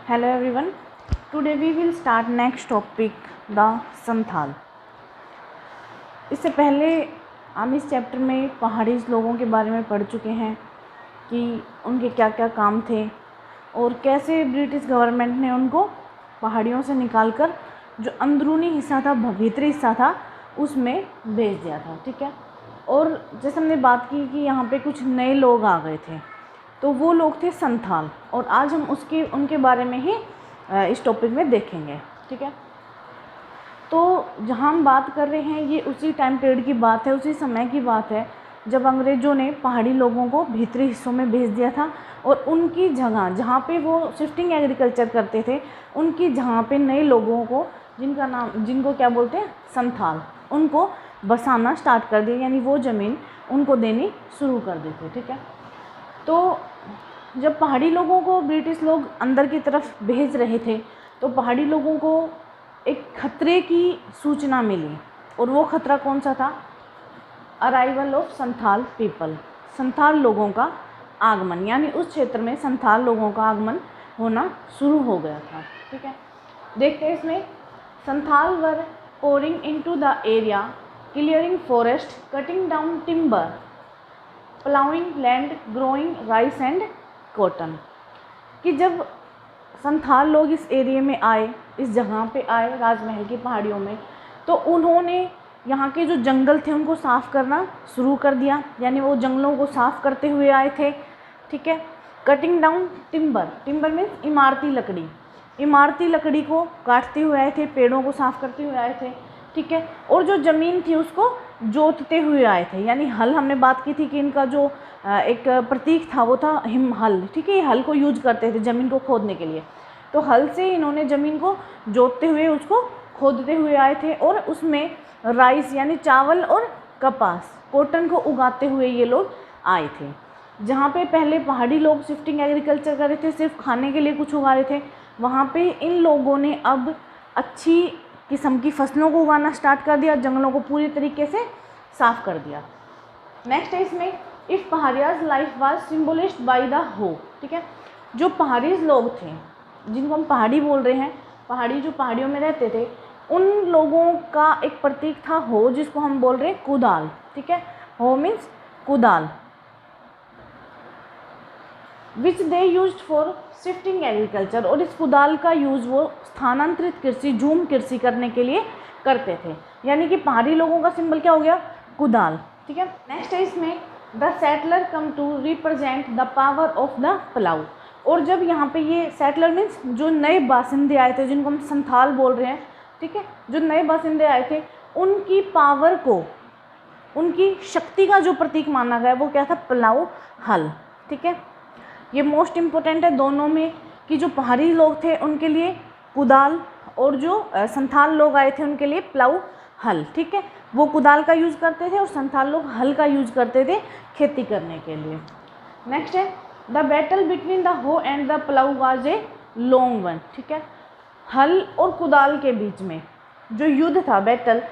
Hello everyone. Today we will start next topic the Santhal. इससे पहले हम इस चैप्टर में पहाड़ी लोगों के बारे में पढ़ चुके हैं कि उनके क्या क्या काम थे और कैसे ब्रिटिश गवर्नमेंट ने उनको पहाड़ियों से निकालकर जो अंदरूनी हिस्सा था, भीतरी हिस्सा था, उसमें भेज दिया था। ठीक है। और जैसे हमने बात की कि यहाँ पे कुछ नए लोग आ गए थे, तो वो लोग थे संथाल, और आज हम उनके बारे में ही इस टॉपिक में देखेंगे। ठीक है। तो जहाँ हम बात कर रहे हैं ये उसी टाइम पीरियड की बात है, उसी समय की बात है जब अंग्रेज़ों ने पहाड़ी लोगों को भीतरी हिस्सों में भेज दिया था और उनकी जगह जहाँ पे वो शिफ्टिंग एग्रीकल्चर करते थे, उनकी जहाँ पे नए लोगों को जिनको क्या बोलते हैं, संथाल, उनको बसाना स्टार्ट कर दिया, यानी वो ज़मीन उनको देनी शुरू कर दी थी। ठीक है। तो जब पहाड़ी लोगों को ब्रिटिश लोग अंदर की तरफ भेज रहे थे तो पहाड़ी लोगों को एक खतरे की सूचना मिली, और वो खतरा कौन सा था? Arrival of Santhal people, Santhal लोगों का आगमन, यानी उस क्षेत्र में संथाल लोगों का आगमन होना शुरू हो गया था। ठीक है। देखते हैं इसमें, Santhal were pouring into the area, clearing forest, cutting down timber, ploughing land, growing rice and cotton. कि जब संथाल लोग इस एरिया में आए, इस जगह पे आए राजमहल की पहाड़ियों में, तो उन्होंने यहाँ के जो जंगल थे उनको साफ़ करना शुरू कर दिया, यानी वो जंगलों को साफ़ करते हुए आए थे। ठीक है। Cutting down timber, timber means इमारती लकड़ी, इमारती लकड़ी को काटते हुए आए थे, पेड़ों को साफ़ करते हुए आए थे। ठीक है। और जो ज़मीन थी उसको जोतते हुए आए थे, यानी हल, हमने बात की थी कि इनका जो एक प्रतीक था वो था हल। ठीक है। ये हल को यूज करते थे ज़मीन को खोदने के लिए, तो हल से इन्होंने ज़मीन को जोतते हुए उसको खोदते हुए आए थे, और उसमें राइस यानी चावल और कपास, कॉटन को उगाते हुए ये लोग आए थे। जहाँ पे पहले पहाड़ी लोग शिफ्टिंग एग्रीकल्चर कर रहे थे, सिर्फ खाने के लिए कुछ उगा रहे थे, वहाँ पे इन लोगों ने अब अच्छी किस्म की फसलों को उगाना स्टार्ट कर दिया, जंगलों को पूरी तरीके से साफ़ कर दिया। नेक्स्ट है इसमें, if Paharias life was symbolised by the hoe. ठीक है। जो पहाड़ी लोग थे, जिनको हम पहाड़ी बोल रहे हैं, पहाड़ी जो पहाड़ियों में रहते थे, उन लोगों का एक प्रतीक था हो, जिसको हम बोल रहे हैं कुदाल। ठीक है। हो मीन्स कुदाल, which they used for shifting agriculture, और इस कुदाल का यूज़ वो स्थानांतरित कृषि, झूम कृषि करने के लिए करते थे, यानी कि पहाड़ी लोगों का सिंबल क्या हो गया? कुदाल। ठीक है। नेक्स्ट है इसमें, the settler come to represent the power of the plough, और जब यहाँ पे ये सेटलर मीन्स जो नए बासिंदे आए थे, जिनको हम संथाल बोल रहे हैं, ठीक है, जो नए बासिंदे आए थे, उनकी पावर को, उनकी शक्ति का जो प्रतीक माना गया वो क्या था? प्लाउ, हल। ठीक है। ये मोस्ट इम्पोर्टेंट है दोनों में, कि जो पहाड़ी लोग थे उनके लिए कुदाल, और जो संथाल लोग आए थे उनके लिए प्लाउ, हल। ठीक है। वो कुदाल का यूज़ करते थे और संथाल लोग हल का यूज़ करते थे खेती करने के लिए। नेक्स्ट है, द बैटल बिटवीन द हो and the plough was a long one. ठीक है। हल और कुदाल के बीच में जो युद्ध था, बैटल,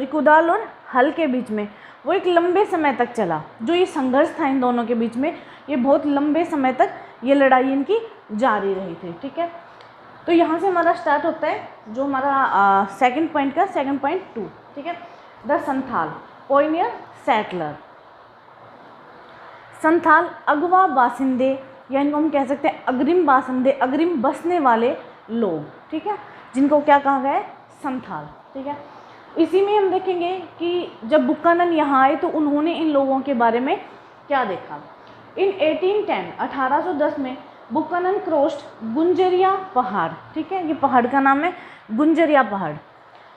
कुदाल और हल के बीच में, वो एक लंबे समय तक चला। जो ये संघर्ष था इन दोनों के बीच में, ये बहुत लंबे समय तक ये लड़ाई इनकी जारी रही थी। ठीक है। तो यहाँ से हमारा स्टार्ट होता है जो हमारा सेकंड पॉइंट का, सेकंड पॉइंट 2। ठीक है। द संथाल पोइनियर सेटलर, संथाल अगवा बासिंदे, यानी हम कह सकते हैं अग्रिम बासिंदे, अग्रिम बसने वाले लोग। ठीक है। जिनको क्या कहा गया है? संथाल। ठीक है। इसी में हम देखेंगे कि जब बुक्कानन यहाँ आए तो उन्होंने इन लोगों के बारे में क्या देखा। इन 1810, 1810 में बुक्कानन क्रॉस्ड गुंजरिया पहाड़। ठीक है। ये पहाड़ का नाम है गुंजरिया पहाड़,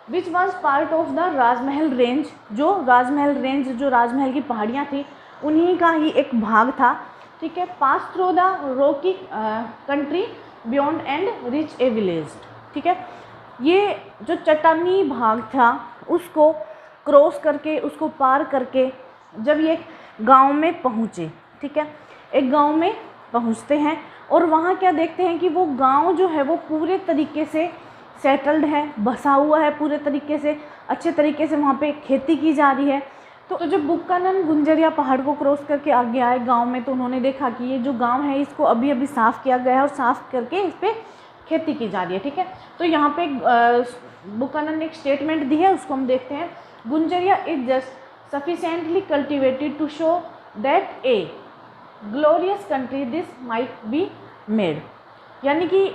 which was part of the Rajmahal range, जो राजमहल रेंज, जो राजमहल की पहाड़ियाँ थी, उन्हीं का ही एक भाग था। ठीक है। Pass through the Rocky country beyond and rich A village. ठीक है। ये जो चट्टानी भाग था उसको क्रॉस करके, उसको पार करके जब ये गांव में पहुँचे, ठीक है, एक गांव में पहुँचते हैं, और वहाँ क्या देखते हैं कि वो गांव जो है वो पूरे तरीके से सेटल्ड है, बसा हुआ है पूरे तरीके से, अच्छे तरीके से वहाँ पे खेती की जा रही है। तो जब बुक्कानन गुंजरिया पहाड़ को क्रॉस करके आगे आए गांव में, तो उन्होंने देखा कि ये जो गांव है इसको अभी अभी साफ़ किया गया है और साफ़ करके इस पर खेती की जा रही है। ठीक है, तो यहाँ पे बुक्कानन ने एक स्टेटमेंट दी है, उसको हम देखते हैं। Gunjaria is just sufficiently cultivated to show that a glorious country this might be made. यानी कि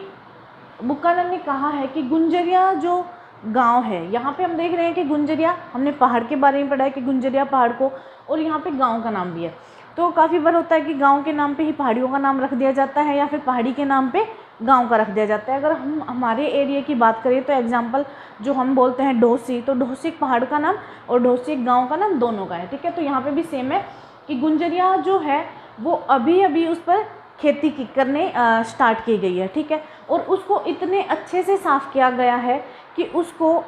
बुक्कानन ने कहा है कि गुंजरिया जो गांव है, यहाँ पे हम देख रहे हैं कि गुंजरिया, हमने पहाड़ के बारे में पढ़ा है कि गुंजरिया पहाड़ को, और यहाँ पे गांव का नाम भी है। तो काफ़ी बार होता है कि गांव के नाम पे ही पहाड़ियों का नाम रख दिया जाता है, या फिर पहाड़ी के नाम पे गांव का रख दिया जाता है। अगर हम हमारे एरिया की बात करें तो एग्जांपल जो हम बोलते हैं ढोसी, तो ढोसी एक पहाड़ का नाम और ढोसी एक गाँव का नाम, दोनों का है। ठीक है, तो यहाँ पर भी सेम है कि गुंजरिया जो है वो अभी अभी उस पर खेती की करने स्टार्ट की गई है। ठीक है, और उसको इतने अच्छे से साफ़ किया गया है कि उसको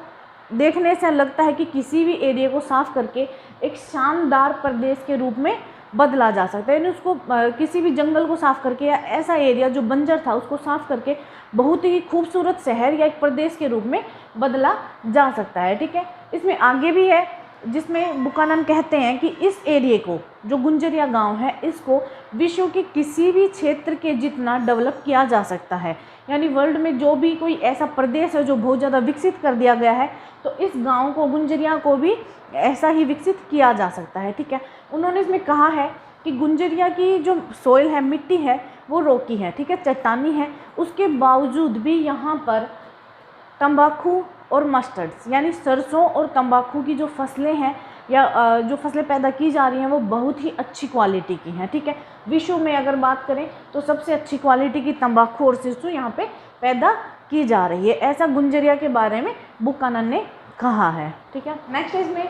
देखने से लगता है कि किसी भी एरिया को साफ़ करके एक शानदार प्रदेश के रूप में बदला जा सकता है। यानी उसको किसी भी जंगल को साफ़ करके या ऐसा एरिया जो बंजर था उसको साफ़ करके बहुत ही खूबसूरत शहर या एक प्रदेश के रूप में बदला जा सकता है। ठीक है, इसमें आगे भी है जिसमें बुक्कानन कहते हैं कि इस एरिया को, जो गुंजरिया गांव है, इसको विश्व के किसी भी क्षेत्र के जितना डेवलप किया जा सकता है। यानी वर्ल्ड में जो भी कोई ऐसा प्रदेश है जो बहुत ज़्यादा विकसित कर दिया गया है, तो इस गांव को, गुंजरिया को भी ऐसा ही विकसित किया जा सकता है। ठीक है, उन्होंने इसमें कहा है कि गुंजरिया की जो सोइल है, मिट्टी है, वो रोकी है। ठीक है, चट्टानी है, उसके बावजूद भी यहाँ पर तंबाकू और मस्टर्ड्स यानी सरसों और तंबाकू की जो फसलें हैं या जो फसलें पैदा की जा रही हैं वो बहुत ही अच्छी क्वालिटी की हैं। ठीक है, विश्व में अगर बात करें तो सबसे अच्छी क्वालिटी की तंबाकू और सरसों यहाँ पे पैदा की जा रही है, ऐसा गुंजरिया के बारे में बुक्कानन ने कहा है। ठीक है, नेक्स्ट इसमें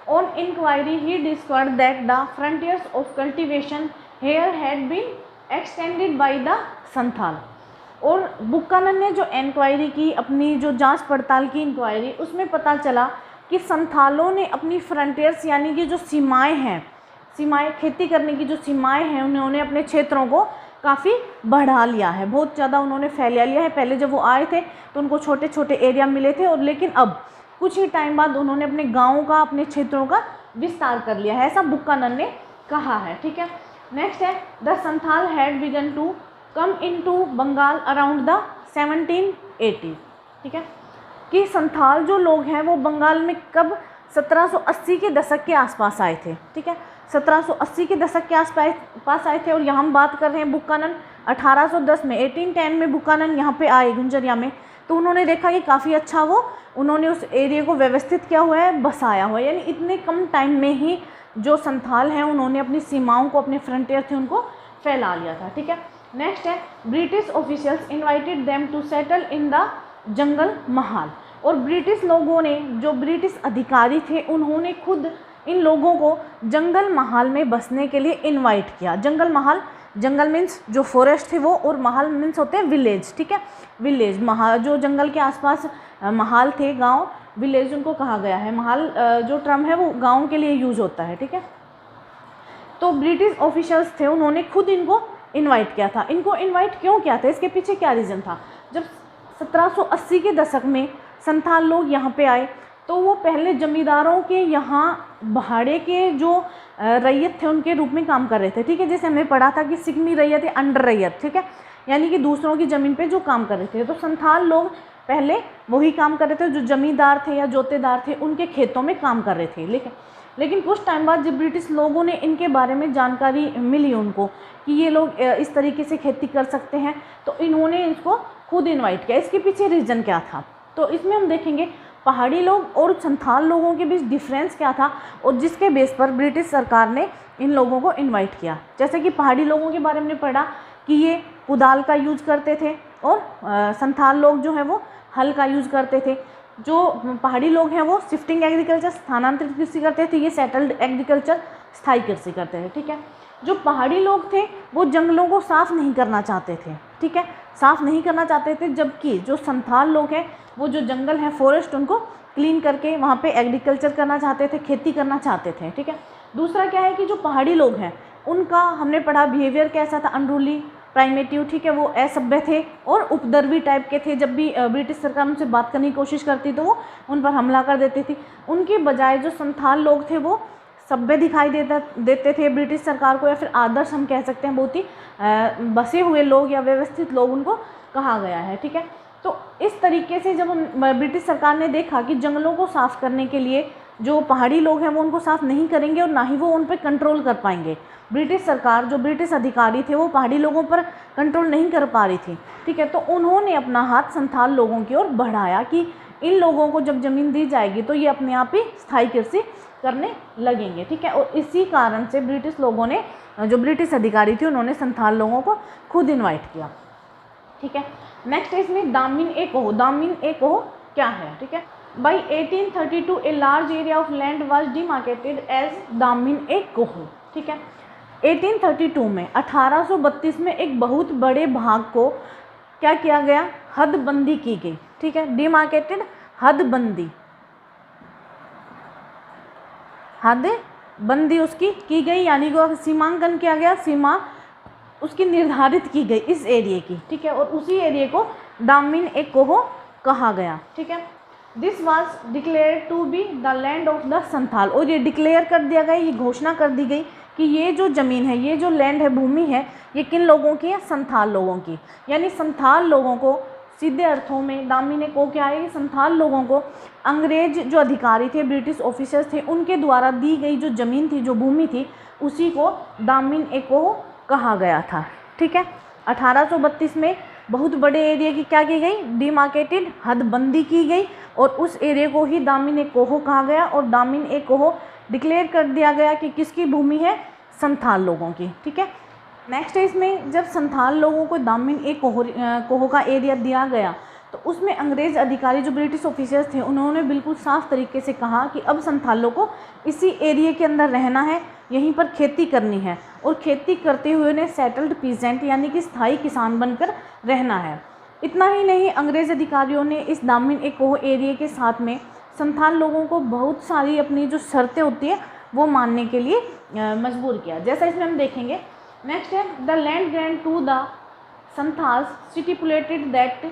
on inquiry he discovered that the frontiers of cultivation here had been extended by the Santhal. और बुक्कानन ने जो इंक्वायरी की, अपनी जो जांच पड़ताल की इंक्वायरी, उसमें पता चला कि संथालों ने अपनी फ्रंटियर्स यानी कि जो सीमाएं हैं, सीमाएं खेती करने की जो सीमाएं हैं, उन्होंने अपने क्षेत्रों को काफ़ी बढ़ा लिया है, बहुत ज़्यादा उन्होंने फैला लिया है। पहले जब वो आए थे तो उनको छोटे छोटे एरिया मिले थे, और लेकिन अब कुछ ही टाइम बाद उन्होंने अपने गाँव का, अपने क्षेत्रों का विस्तार कर लिया है, ऐसा बुक्कानन ने कहा है। ठीक है, नेक्स्ट है the Santhal had begun to come into Bengal around the 1780। ठीक है, कि संथाल जो लोग हैं वो बंगाल में कब 1780 के दशक के आसपास आए थे। ठीक है, 1780 के दशक के आसपास आए थे, और यहाँ हम बात कर रहे हैं बुक्कानन 1810 में, 1810 में बुक्कानन यहाँ पे आए गुंजरिया में। तो उन्होंने देखा कि काफ़ी अच्छा वो उन्होंने उस एरिया को व्यवस्थित किया हुआ है, बसाया हुआ है। यानी इतने कम टाइम में ही जो संथाल हैं उन्होंने अपनी सीमाओं को, अपने फ्रंटियर थे उनको फैला लिया था। ठीक है, नेक्स्ट है British officials invited them to settle in the Jungle Mahal. और ब्रिटिश लोगों ने, जो ब्रिटिश अधिकारी थे, उन्होंने खुद इन लोगों को जंगल महाल में बसने के लिए इनवाइट किया। जंगल महाल, जंगल मीन्स जो फॉरेस्ट थे वो, और महाल मीन्स होते हैं विलेज। ठीक है, विलेज, महाल जो जंगल के आसपास महाल थे, गांव, विलेज उनको कहा गया है। महाल जो टर्म है वो गांव के लिए यूज होता है। ठीक है, तो ब्रिटिश ऑफिशियल्स थे, उन्होंने खुद इनको इनवाइट किया था। इनको इनवाइट क्यों किया था, इसके पीछे क्या रीज़न था? जब 1780 के दशक में संथाल लोग यहाँ पे आए तो वो पहले जमींदारों के यहाँ भाड़े के जो रैयत थे उनके रूप में काम कर रहे थे। ठीक है, जैसे हमने पढ़ा था कि सिग्मी रैयत है, अंडर रैयत। ठीक है, यानी कि दूसरों की ज़मीन पे जो काम कर रहे थे। तो संथाल लोग पहले वही काम कर रहे थे जो जमींदार थे या जोतेदार थे, उनके खेतों में काम कर रहे थे। लेकिन कुछ टाइम बाद जब ब्रिटिश लोगों ने इनके बारे में जानकारी मिली उनको कि ये लोग इस तरीके से खेती कर सकते हैं, तो इन्होंने इसको खुद इनवाइट किया। इसके पीछे रीज़न क्या था, तो इसमें हम देखेंगे पहाड़ी लोग और संथाल लोगों के बीच डिफरेंस क्या था, और जिसके बेस पर ब्रिटिश सरकार ने इन लोगों को इनवाइट किया। जैसे कि पहाड़ी लोगों के बारे में पढ़ा कि ये कुदाल का यूज़ करते थे, और संथाल लोग जो हैं वो हल का यूज़ करते थे। जो पहाड़ी लोग हैं वो शिफ्टिंग एग्रीकल्चर, स्थानांतरित कृषि करते थे, ये सेटल्ड एग्रीकल्चर, स्थायी कृषि करते थे। ठीक है, जो पहाड़ी लोग थे वो जंगलों को साफ़ नहीं करना चाहते थे। ठीक है, साफ़ नहीं करना चाहते थे, जबकि जो संथाल लोग हैं वो जो जंगल है, फॉरेस्ट, उनको क्लीन करके वहाँ पे एग्रीकल्चर करना चाहते थे, खेती करना चाहते थे। ठीक है, दूसरा क्या है कि जो पहाड़ी लोग हैं उनका हमने पढ़ा बिहेवियर कैसा था, अनरूली, प्राइमेटिव। ठीक है, वो असभ्य थे और उपद्रवी टाइप के थे। जब भी ब्रिटिश सरकार उनसे बात करने की कोशिश करती तो वो उन पर हमला कर देती थी। उनके बजाय जो संथाल लोग थे वो सभ्य दिखाई देते थे ब्रिटिश सरकार को, या फिर आदर्श हम कह सकते हैं, बहुत ही बसे हुए लोग या व्यवस्थित लोग उनको कहा गया है। ठीक है, तो इस तरीके से जब ब्रिटिश सरकार ने देखा कि जंगलों को साफ़ करने के लिए जो पहाड़ी लोग हैं वो उनको साफ़ नहीं करेंगे और ना ही वो उन पर कंट्रोल कर पाएंगे, ब्रिटिश सरकार, जो ब्रिटिश अधिकारी थे वो पहाड़ी लोगों पर कंट्रोल नहीं कर पा रही थी। ठीक है, तो उन्होंने अपना हाथ संथाल लोगों की ओर बढ़ाया कि इन लोगों को जब ज़मीन दी जाएगी तो ये अपने आप ही स्थायी कृषि करने लगेंगे। ठीक है, और इसी कारण से ब्रिटिश लोगों ने, जो ब्रिटिश अधिकारी थे, उन्होंने संथाल लोगों को खुद इन्वाइट किया। ठीक है, नेक्स्ट है इसमें दामिन ए कोहो। दामिन ए कोहो क्या है? ठीक है, by 1832 a large area of land was demarcated as Damin-i-koh. ठीक है, 1832 में 1832 में एक बहुत बड़े भाग को क्या किया गया? हदबंदी की गई। ठीक है, डिमार्केटेड, हदबंदी, हदबंदी उसकी की गई, यानी कि सीमांकन किया गया, सीमा उसकी निर्धारित की गई इस एरिया की। ठीक है, और उसी एरिया को दामिन ए कोहो कहा गया। ठीक है, this was declared to be the land of the Santhal. और ये डिक्लेयर कर दिया गया, ये घोषणा कर दी गई कि ये जो ज़मीन है, ये जो लैंड है, भूमि है, ये किन लोगों की है? संथाल लोगों की। यानी संथाल लोगों को सीधे अर्थों में दामिन ए कोहो क्या है? संथाल लोगों को अंग्रेज जो अधिकारी थे, ब्रिटिश ऑफिसर्स थे, उनके द्वारा दी गई जो ज़मीन थी, जो भूमि थी, उसी को दामिन ए कोहो कहा गया था। ठीक है, 1832 में बहुत बड़े एरिया की क्या की गई? डिमार्केटेड, हदबंदी की गई, और उस एरिया को ही दामिन ए कोहो कहा गया। और दामिन ए कोहो डिक्लेयर कर दिया गया कि किसकी भूमि है? संथाल लोगों की। ठीक है, नेक्स्ट है इसमें, जब संथाल लोगों को दामिन ए कोहो का एरिया दिया गया तो उसमें अंग्रेज़ अधिकारी, जो ब्रिटिश ऑफिसर्स थे, उन्होंने बिल्कुल साफ तरीके से कहा कि अब संथालों को इसी एरिया के अंदर रहना है, यहीं पर खेती करनी है, और खेती करते हुए उन्हें सेटल्ड पीजेंट यानी कि स्थायी किसान बनकर रहना है। इतना ही नहीं, अंग्रेज़ अधिकारियों ने इस दामिन ए कोहो एरिया के साथ में संथाल लोगों को बहुत सारी अपनी जो शर्तें होती है वो मानने के लिए मजबूर किया। जैसा इसमें हम देखेंगे, नेक्स्ट है the land grant to the Santhals stipulated that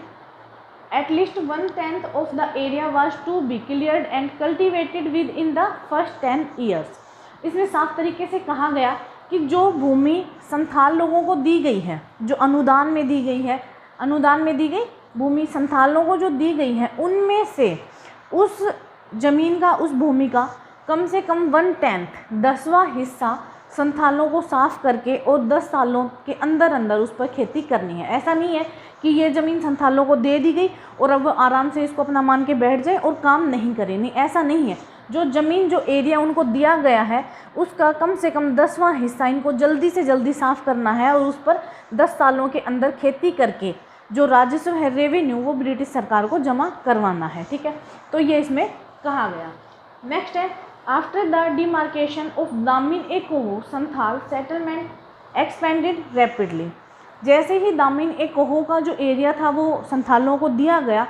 at least 1/10 of the area was to be cleared and cultivated within the first 10 years। इसमें साफ तरीके से कहा गया कि जो भूमि संथाल लोगों को दी गई है, जो अनुदान में दी गई है, अनुदान में दी गई भूमि संथालों को जो दी गई है, उनमें से उस ज़मीन का, उस भूमि का कम से कम 1/10, 10वां हिस्सा संथालों को साफ़ करके और 10 सालों के अंदर अंदर उस पर खेती करनी है। ऐसा नहीं है कि ये ज़मीन संथालों को दे दी गई और अब वो आराम से इसको अपना मान के बैठ जाए और काम नहीं करे, नहीं, ऐसा नहीं है। जो ज़मीन, जो एरिया उनको दिया गया है, उसका कम से कम 10वां हिस्सा इनको जल्दी से जल्दी साफ़ करना है और उस पर 10 सालों के अंदर खेती करके जो राजस्व है, रेवेन्यू, वो ब्रिटिश सरकार को जमा करवाना है। ठीक है, तो ये इसमें कहा गया। नेक्स्ट है, after the demarcation of Damin A coho Santhal settlement expanded rapidly. जैसे ही दामिन ए कोहो का जो एरिया था वो संथालों को दिया गया,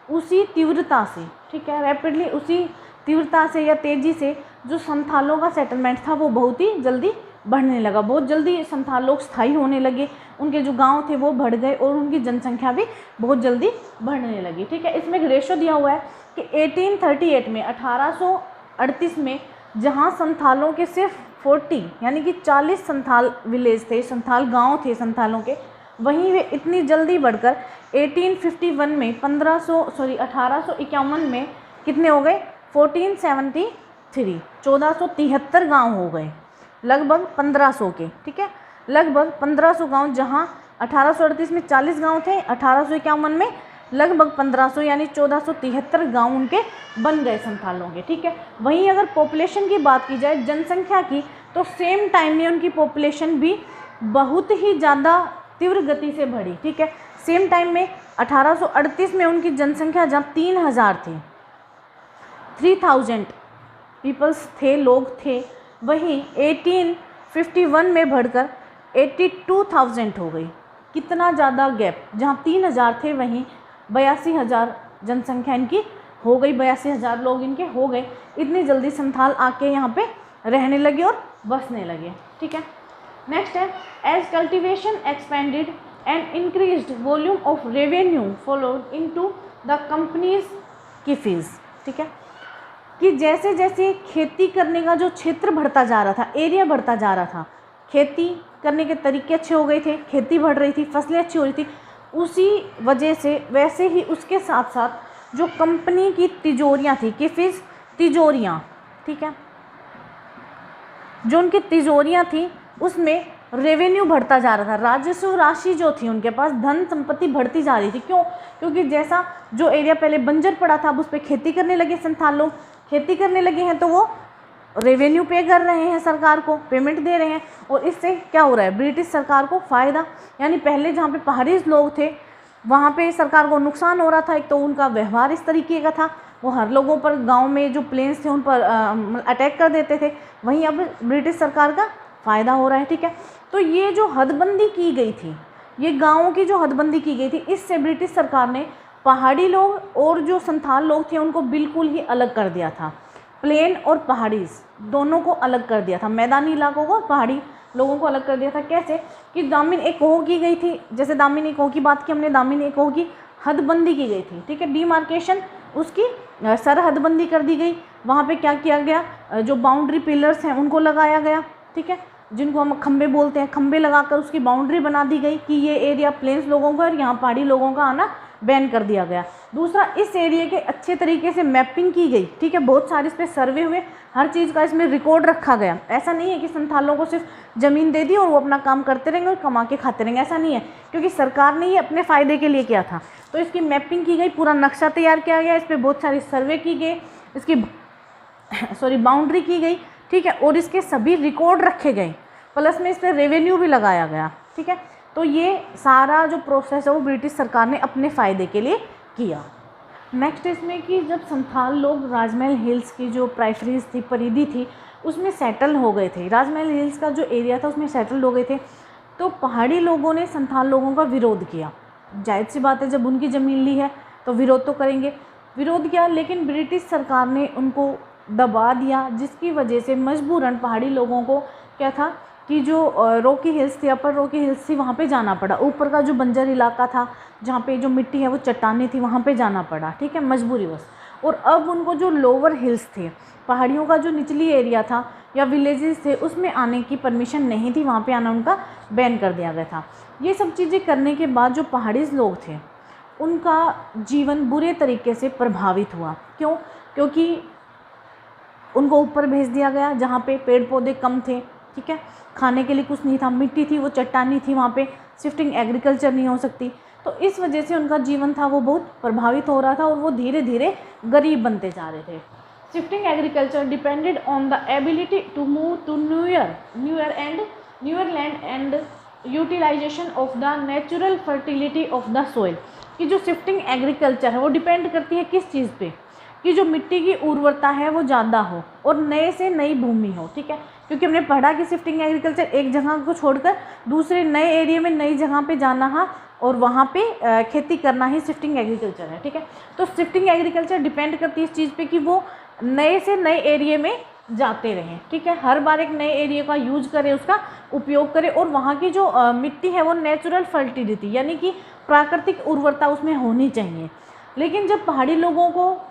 उसी तीव्रता से, ठीक है, रैपिडली, उसी तीव्रता से या तेज़ी से जो संथालों का सेटलमेंट था वो बहुत ही जल्दी बढ़ने लगा। बहुत जल्दी संथाल लोग स्थायी होने लगे, उनके जो गांव थे वो बढ़ गए और उनकी जनसंख्या भी बहुत जल्दी बढ़ने लगी। ठीक है, इसमें एक रेशो दिया हुआ है कि 1838 में, 1838 में, जहां संथालों के सिर्फ 40 यानी कि 40 संथाल विलेज थे, संथाल गांव थे संथालों के, वहीं वे इतनी जल्दी बढ़कर 1851 में 1851 में कितने हो गए? 1473, 1473 गाँव हो गए, लगभग 1500 के। ठीक है, लगभग 1500 गांव, जहां 1838 में 40 गांव थे, 1851 में लगभग 1500 यानी 1473 गांव उनके बन गए संथालों के। ठीक है, वहीं अगर पॉपुलेशन की बात की जाए, जनसंख्या की, तो सेम टाइम में उनकी पॉपुलेशन भी बहुत ही ज़्यादा तीव्र गति से बढ़ी। ठीक है, सेम टाइम में 1838 में उनकी जनसंख्या जहाँ 3000 थी, 3000 पीपल्स थे, लोग थे, वहीं 1851 में बढ़कर 82,000 हो गई। कितना ज़्यादा गैप, जहाँ 3000 थे वहीं 82,000 जनसंख्या इनकी हो गई, 82,000 लोग इनके हो गए। इतनी जल्दी संथाल आके यहाँ पे रहने लगे और बसने लगे। ठीक है, नेक्स्ट है, as cultivation expanded and increased volume of revenue flowed into the company's की फीस। ठीक है, कि जैसे जैसे खेती करने का जो क्षेत्र बढ़ता जा रहा था, एरिया बढ़ता जा रहा था, खेती करने के तरीके अच्छे हो गए थे, खेती बढ़ रही थी, फसलें अच्छी हो रही थी, उसी वजह से वैसे ही उसके साथ साथ जो कंपनी की तिजोरियां थी, किफिस तिजोरियां, ठीक है, जो उनकी तिजोरियां थी उसमें रेवेन्यू बढ़ता जा रहा था, राजस्व राशि जो थी उनके पास, धन संपत्ति बढ़ती जा रही थी। क्यों? क्योंकि जैसा जो एरिया पहले बंजर पड़ा था अब उस पर खेती करने लगे संथाल लोग, खेती करने लगे हैं तो वो रेवेन्यू पे कर रहे हैं, सरकार को पेमेंट दे रहे हैं, और इससे क्या हो रहा है, ब्रिटिश सरकार को फ़ायदा। यानी पहले जहाँ पे पहाड़ी लोग थे वहाँ पे सरकार को नुकसान हो रहा था। एक तो उनका व्यवहार इस तरीके का था, वो हर लोगों पर, गांव में जो प्लेन्स थे उन पर अटैक कर देते थे, वहीं अब ब्रिटिश सरकार का फ़ायदा हो रहा है, ठीक है। तो ये जो हदबंदी की गई थी, ये गाँवों की जो हदबंदी की गई थी, इससे ब्रिटिश सरकार ने पहाड़ी लोग और जो संथाल लोग थे उनको बिल्कुल ही अलग कर दिया था। प्लेन और पहाड़ी दोनों को अलग कर दिया था, मैदानी इलाकों को, पहाड़ी लोगों को अलग कर दिया था। कैसे? कि दामिन एक कोह की गई थी, जैसे दामिन एक कोह की बात की हमने, दामिन एक कोह की हदबंदी की गई थी, ठीक है, डिमार्केशन, उसकी सरहदबंदी कर दी गई। वहाँ पे क्या किया गया, जो बाउंड्री पिलर्स हैं उनको लगाया गया, ठीक है, जिनको हम खंबे बोलते हैं, खंबे लगाकर उसकी बाउंड्री बना दी गई कि ये एरिया प्लेन्स लोगों का और यहाँ पहाड़ी लोगों का आना बैन कर दिया गया। दूसरा, इस एरिया के अच्छे तरीके से मैपिंग की गई, ठीक है, बहुत सारे इस पर सर्वे हुए, हर चीज़ का इसमें रिकॉर्ड रखा गया। ऐसा नहीं है कि संथालों को सिर्फ ज़मीन दे दी और वो अपना काम करते रहेंगे और कमा के खाते रहेंगे, ऐसा नहीं है, क्योंकि सरकार ने ये अपने फ़ायदे के लिए किया था। तो इसकी मैपिंग की गई, पूरा नक्शा तैयार किया गया, इस पर बहुत सारी सर्वे की गई, इसकी बाउंड्री की गई, ठीक है, और इसके सभी रिकॉर्ड रखे गए, प्लस में इस पर रेवेन्यू भी लगाया गया, ठीक है। तो ये सारा जो प्रोसेस है वो ब्रिटिश सरकार ने अपने फ़ायदे के लिए किया। नेक्स्ट इसमें कि जब संथाल लोग राजमहल हिल्स की जो प्राइफरीज थी, परिधि थी, उसमें सेटल हो गए थे, राजमहल हिल्स का जो एरिया था उसमें सेटल हो गए थे, तो पहाड़ी लोगों ने संथाल लोगों का विरोध किया। जाहिर सी बात है, जब उनकी ज़मीन ली है तो विरोध तो करेंगे, विरोध किया, लेकिन ब्रिटिश सरकार ने उनको दबा दिया, जिसकी वजह से मजबूरन पहाड़ी लोगों को क्या था कि जो रॉकी हिल्स थी, अपर रॉकी हिल्स थी, वहाँ पे जाना पड़ा। ऊपर का जो बंजर इलाका था जहाँ पे जो मिट्टी है वो चट्टानी थी, वहाँ पे जाना पड़ा, ठीक है, मजबूरीवश। और अब उनको जो लोअर हिल्स थे, पहाड़ियों का जो निचली एरिया था या विलेजेस थे, उसमें आने की परमिशन नहीं थी, वहाँ पे आना उनका बैन कर दिया गया था। ये सब चीज़ें करने के बाद जो पहाड़ी लोग थे उनका जीवन बुरे तरीके से प्रभावित हुआ। क्यों? क्योंकि उनको ऊपर भेज दिया गया जहाँ पे पेड़ पौधे कम थे, ठीक है, खाने के लिए कुछ नहीं था, मिट्टी थी वो चट्टानी थी, वहाँ पे शिफ्टिंग एग्रीकल्चर नहीं हो सकती, तो इस वजह से उनका जीवन था वो बहुत प्रभावित हो रहा था और वो धीरे धीरे गरीब बनते जा रहे थे। Shifting agriculture depended on the ability to move to newer land and utilization of the natural fertility of the soil. कि जो शिफ्टिंग एग्रीकल्चर है वो डिपेंड करती है किस चीज़ पे, कि जो मिट्टी की उर्वरता है वो ज़्यादा हो और नए से नई भूमि हो, ठीक है, क्योंकि हमने पढ़ा कि शिफ्टिंग एग्रीकल्चर एक जगह को छोड़कर दूसरे नए एरिया में नई जगह पे जाना है और वहाँ पे खेती करना ही शिफ्टिंग एग्रीकल्चर है, ठीक है। तो शिफ्टिंग एग्रीकल्चर डिपेंड करती है इस चीज़ पे कि वो नए से नए एरिया में जाते रहें, ठीक है, हर बार एक नए एरिया का यूज करें, उसका उपयोग करें, और वहाँ की जो मिट्टी है वो नेचुरल फर्टिलिटी यानी कि प्राकृतिक उर्वरता उसमें होनी चाहिए। लेकिन जब पहाड़ी लोगों को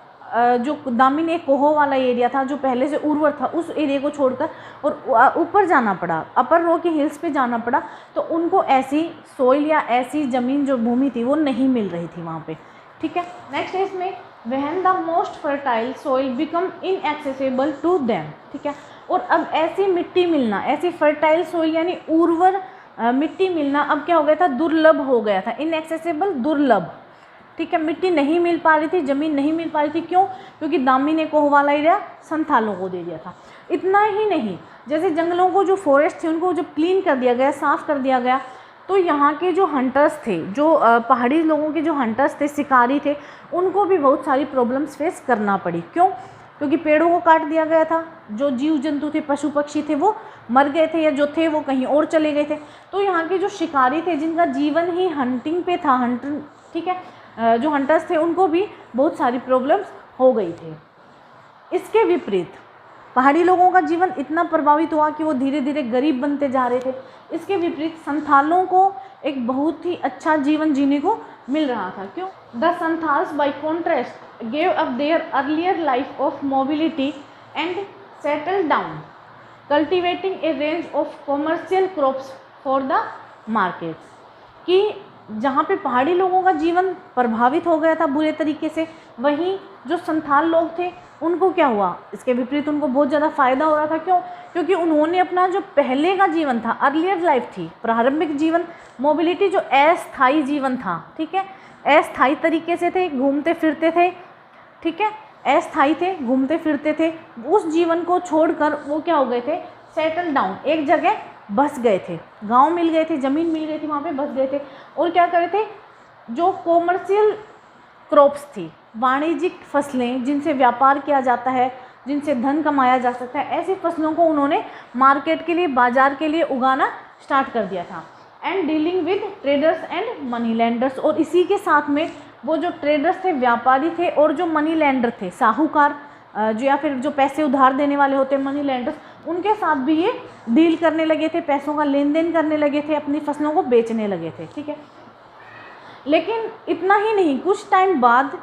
जो दामिन एक कोहो वाला एरिया था जो पहले से उर्वर था, उस एरिया को छोड़कर और ऊपर जाना पड़ा, अपर रॉकी हिल्स पे जाना पड़ा, तो उनको ऐसी सोइल या ऐसी ज़मीन जो भूमि थी वो नहीं मिल रही थी वहाँ पे, ठीक है। नेक्स्ट है इसमें when the most fertile soil become inaccessible to them, ठीक है, और अब ऐसी मिट्टी मिलना, ऐसी फर्टाइल सोइल यानी उर्वर मिट्टी मिलना अब क्या हो गया था, दुर्लभ हो गया था, इनएक्सेसिबल दुर्लभ, ठीक है, मिट्टी नहीं मिल पा रही थी, ज़मीन नहीं मिल पा रही थी। क्यों? क्योंकि दामिन एक कोह वाला एरिया संथालों को दे दिया था। इतना ही नहीं, जैसे जंगलों को जो फॉरेस्ट थे उनको जब क्लीन कर दिया गया, साफ़ कर दिया गया, तो यहाँ के जो हंटर्स थे, जो पहाड़ी लोगों के जो हंटर्स थे, शिकारी थे, उनको भी बहुत सारी प्रॉब्लम्स फेस करना पड़ी। क्यों? क्योंकि पेड़ों को काट दिया गया था, जो जीव जंतु थे, पशु पक्षी थे, वो मर गए थे या जो थे वो कहीं और चले गए थे। तो यहाँ के जो शिकारी थे जिनका जीवन ही हंटिंग पे था, हंटिंग, ठीक है, जो हंटर्स थे उनको भी बहुत सारी प्रॉब्लम्स हो गई थी। इसके विपरीत पहाड़ी लोगों का जीवन इतना प्रभावित हुआ कि वो धीरे धीरे गरीब बनते जा रहे थे। इसके विपरीत संथालों को एक बहुत ही अच्छा जीवन जीने को मिल रहा था। क्यों? The Santhals bye contrast gave up their earlier life of mobility and settled down, cultivating a range of commercial crops for the markets। कि जहाँ पे पहाड़ी लोगों का जीवन प्रभावित हो गया था बुरे तरीके से, वहीं जो संथाल लोग थे उनको क्या हुआ, इसके विपरीत उनको बहुत ज़्यादा फ़ायदा हो रहा था। क्यों? क्योंकि उन्होंने अपना जो पहले का जीवन था, अर्लियर लाइफ थी, प्रारंभिक जीवन, मोबिलिटी जो अस्थायी जीवन था, ठीक है, अस्थायी तरीके से थे, घूमते फिरते थे, ठीक है, अस्थायी थे, घूमते फिरते थे, उस जीवन को छोड़कर वो क्या हो गए थे, सेटल डाउन, एक जगह बस गए थे, गांव मिल गए थे, ज़मीन मिल गई थी, वहाँ पे बस गए थे। और क्या करे थे, जो कॉमर्शियल क्रॉप्स थी, वाणिज्यिक फसलें जिनसे व्यापार किया जाता है, जिनसे धन कमाया जा सकता है, ऐसी फसलों को उन्होंने मार्केट के लिए, बाजार के लिए उगाना स्टार्ट कर दिया था। And dealing with traders and money landers, और इसी के साथ में वो जो ट्रेडर्स थे, व्यापारी थे, और जो मनी लैंडर थे, साहूकार, जो या फिर जो पैसे उधार देने वाले होते हैं, मनी लैंडर्स, उनके साथ भी ये डील करने लगे थे, पैसों का लेन देन करने लगे थे, अपनी फसलों को बेचने लगे थे, ठीक है। लेकिन इतना ही नहीं, कुछ टाइम बाद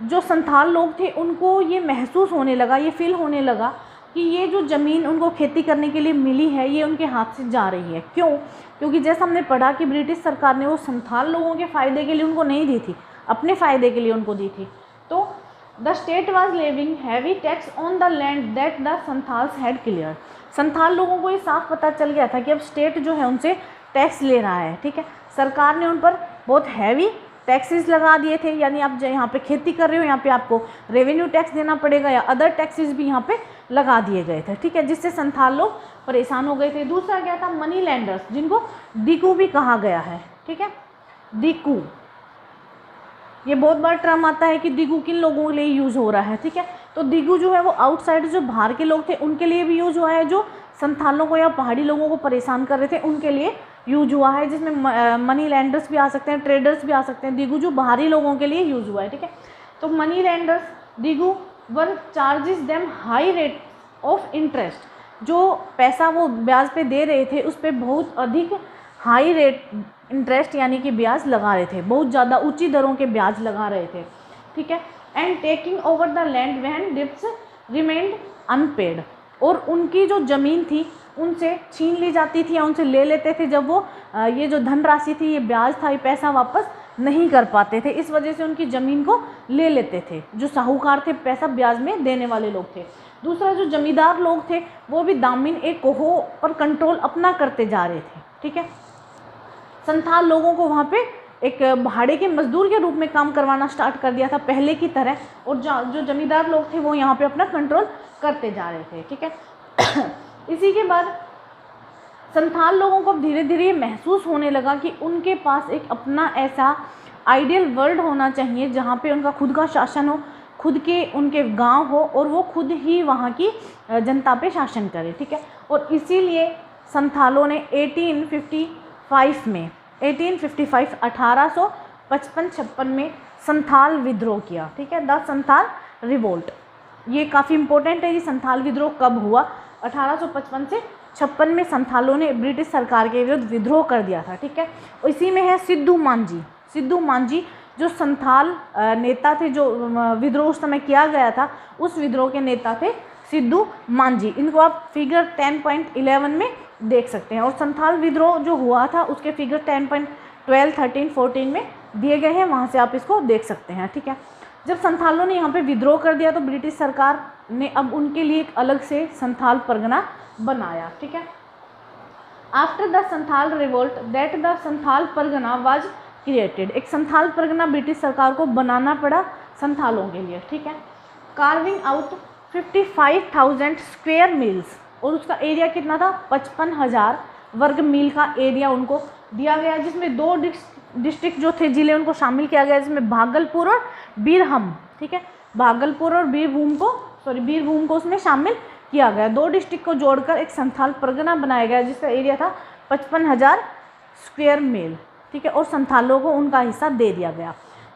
जो संथाल लोग थे उनको ये महसूस होने लगा, ये फील होने लगा कि ये जो ज़मीन उनको खेती करने के लिए मिली है, ये उनके हाथ से जा रही है। क्यों? क्योंकि जैसा हमने पढ़ा कि ब्रिटिश सरकार ने वो संथाल लोगों के फ़ायदे के लिए उनको नहीं दी थी, अपने फ़ायदे के लिए उनको दी थी। तो the state was levying heavy tax on the land that the Santhals had clear. Santhal लोगों को ये साफ पता चल गया था कि अब स्टेट जो है उनसे टैक्स ले रहा है, ठीक है। सरकार ने उन पर बहुत हैवी टैक्सेस लगा दिए थे, यानी आप जो यहाँ पे खेती कर रहे हो, यहाँ पे आपको रेवेन्यू टैक्स देना पड़ेगा, या अदर टैक्सेस भी यहाँ पे लगा दिए गए थे, ठीक है, जिससे संथाल लोग परेशान हो गए थे। दूसरा क्या था, मनी लैंडर्स, जिनको दिकू भी कहा गया है, ठीक है, दिकू, ये बहुत बार टर्म आता है कि दिगू किन लोगों के लिए यूज़ हो रहा है, ठीक है। तो दिगू जो है वो आउटसाइड, जो बाहर के लोग थे उनके लिए भी यूज़ हुआ है, जो संथालों को या पहाड़ी लोगों को परेशान कर रहे थे उनके लिए यूज हुआ है, जिसमें मनी लैंडर्स भी आ सकते हैं, ट्रेडर्स भी आ सकते हैं। दिगू जो बाहरी लोगों के लिए यूज हुआ है, ठीक है। तो money landers, Digu were charges them high rate of interest, जो पैसा वो ब्याज पे दे रहे थे उस पर बहुत अधिक हाई रेट इंटरेस्ट यानी कि ब्याज लगा रहे थे, बहुत ज़्यादा ऊंची दरों के ब्याज लगा रहे थे, ठीक है। And taking over the land when debts remained unpaid, और उनकी जो ज़मीन थी उनसे छीन ली जाती थी या उनसे ले लेते थे जब वो ये जो धनराशि थी, ये ब्याज था, ये पैसा वापस नहीं कर पाते थे, इस वजह से उनकी ज़मीन को ले लेते थे जो साहूकार थे, पैसा ब्याज में देने वाले लोग थे। दूसरा जो जमींदार लोग थे वो भी दामिन ए कोहो पर कंट्रोल अपना करते जा रहे थे, ठीक है। संथाल लोगों को वहाँ पे एक भाड़े के मजदूर के रूप में काम करवाना स्टार्ट कर दिया था पहले की तरह, और जो जमींदार लोग थे वो यहाँ पे अपना कंट्रोल करते जा रहे थे, ठीक है। इसी के बाद संथाल लोगों को धीरे धीरे महसूस होने लगा कि उनके पास एक अपना ऐसा आइडियल वर्ल्ड होना चाहिए जहाँ पे उनका खुद का शासन हो, खुद के उनके गांव हो, और वो खुद ही वहाँ की जनता पे शासन करे, ठीक है। और इसीलिए संथालों ने 1855 में 1855 में संथाल विद्रोह किया, ठीक है, द संथाल रिवोल्ट। ये काफ़ी इंपॉर्टेंट है, ये संथाल विद्रोह कब हुआ, 1855 से 56 में संथालों ने ब्रिटिश सरकार के विरुद्ध विद्रोह कर दिया था, ठीक है। इसी में है सिद्धू मांझी। सिद्धू मांझी जो संथाल नेता थे, जो विद्रोह उस समय किया गया था, उस विद्रोह के नेता थे सिद्धू मांझी। इनको आप फिगर 10.11 में देख सकते हैं। और संथाल विद्रोह जो हुआ था उसके फिगर 10.12, 13, 14 में दिए गए हैं, वहाँ से आप इसको देख सकते हैं, ठीक है। जब संथालों ने यहाँ पे विद्रोह कर दिया तो ब्रिटिश सरकार ने अब उनके लिए एक अलग से संथाल परगना बनाया, ठीक है। After the Santhal revolt that the Santhal Pargana was created, एक संथाल परगना ब्रिटिश सरकार को बनाना पड़ा संथालों के लिए, ठीक है। कार्विंग आउट 55,000 स्क्वायर मील्स, और उसका एरिया कितना था, 55,000 वर्ग मील का एरिया उनको दिया गया, जिसमें 2 डिस्ट्रिक्ट जो थे, जिले, उनको शामिल किया गया, जिसमें भागलपुर और बीरभूम, ठीक है। भागलपुर और बीरभूम को उसमें शामिल किया गया। 2 डिस्ट्रिक्ट को जोड़कर एक संथाल परगना बनाया गया जिसका एरिया था 55,000 स्क्वायर मील, ठीक है। और संथालों को उनका हिस्सा दे दिया गया।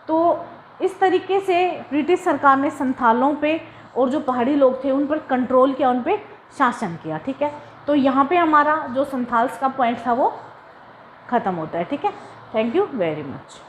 तो इस तरीके से ब्रिटिश सरकार ने संथालों पे और जो पहाड़ी लोग थे उन पर कंट्रोल किया, उन पर शासन किया, ठीक है। तो यहाँ पे हमारा जो संथाल्स का पॉइंट था वो ख़त्म होता है, ठीक है। Thank you very much.